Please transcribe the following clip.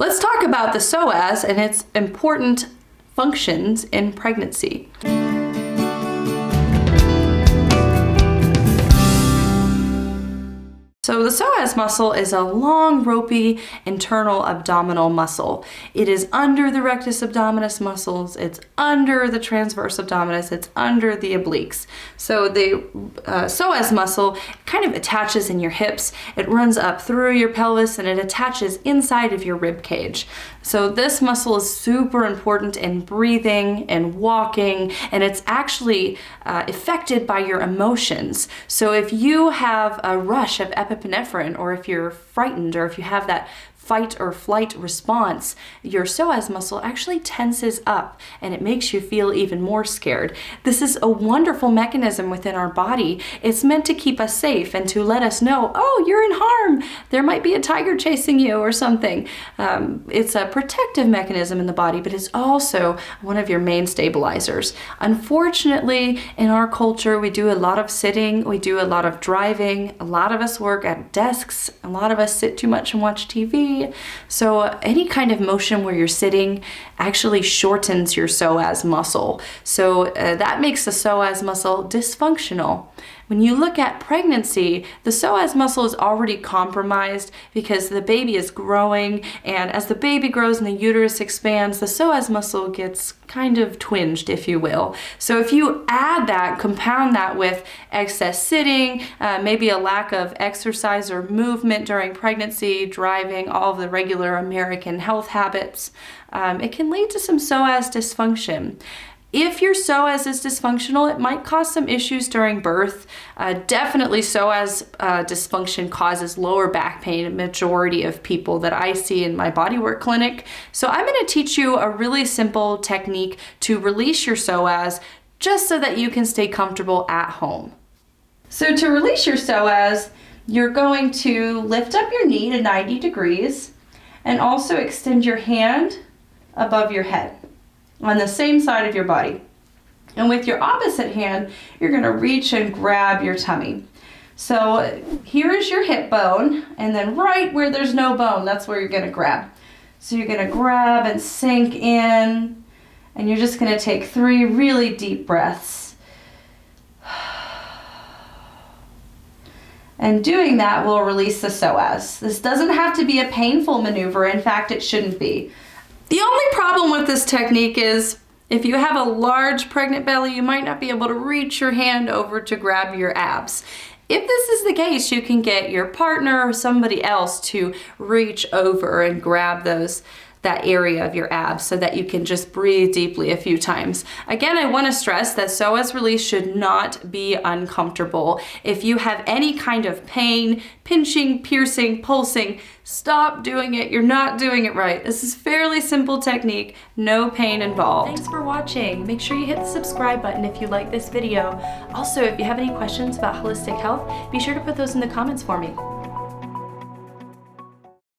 Let's talk about the psoas and its important functions in pregnancy. So the psoas muscle is a long, ropey, internal abdominal muscle. It is under the rectus abdominis muscles, it's under the transverse abdominis, it's under the obliques. So the psoas muscle kind of attaches in your hips, it runs up through your pelvis, and it attaches inside of your rib cage. So this muscle is super important in breathing and walking, and it's actually affected by your emotions. So if you have a rush of epinephrine, or if you're frightened, or if you have that fight or flight response, your psoas muscle actually tenses up and it makes you feel even more scared. This is a wonderful mechanism within our body. It's meant to keep us safe and to let us know, oh, you're in harm. There might be a tiger chasing you or something. It's a protective mechanism in the body, but it's also one of your main stabilizers. Unfortunately, in our culture, we do a lot of sitting, we do a lot of driving, a lot of us work at desks, a lot of us sit too much and watch TV. So any kind of motion where you're sitting actually shortens your psoas muscle. So that makes the psoas muscle dysfunctional. When you look at pregnancy, the psoas muscle is already compromised because the baby is growing, and as the baby grows and the uterus expands, the psoas muscle gets kind of twinged, if you will. So if you add that, compound that with excess sitting, maybe a lack of exercise or movement during pregnancy, driving, all of the regular American health habits, it can lead to some psoas dysfunction. If your psoas is dysfunctional, it might cause some issues during birth. Definitely psoas dysfunction causes lower back pain in majority of people that I see in my bodywork clinic. So I'm going to teach you a really simple technique to release your psoas just so that you can stay comfortable at home. So to release your psoas, you're going to lift up your knee to 90 degrees and also extend your hand above your head on the same side of your body. And with your opposite hand, you're gonna reach and grab your tummy. So here is your hip bone, and then right where there's no bone, that's where you're gonna grab. So you're gonna grab and sink in, and you're just gonna take 3 really deep breaths. And doing that will release the psoas. This doesn't have to be a painful maneuver. In fact, it shouldn't be. The only problem with this technique is if you have a large pregnant belly, you might not be able to reach your hand over to grab your abs. If this is the case, you can get your partner or somebody else to reach over and grab that area of your abs so that you can just breathe deeply a few times. Again, I want to stress that psoas release should not be uncomfortable. If you have any kind of pain, pinching, piercing, pulsing, stop doing it. You're not doing it right. This is fairly simple technique, no pain involved. Thanks for watching. Make sure you hit the subscribe button if you like this video. Also, if you have any questions about holistic health, be sure to put those in the comments for me.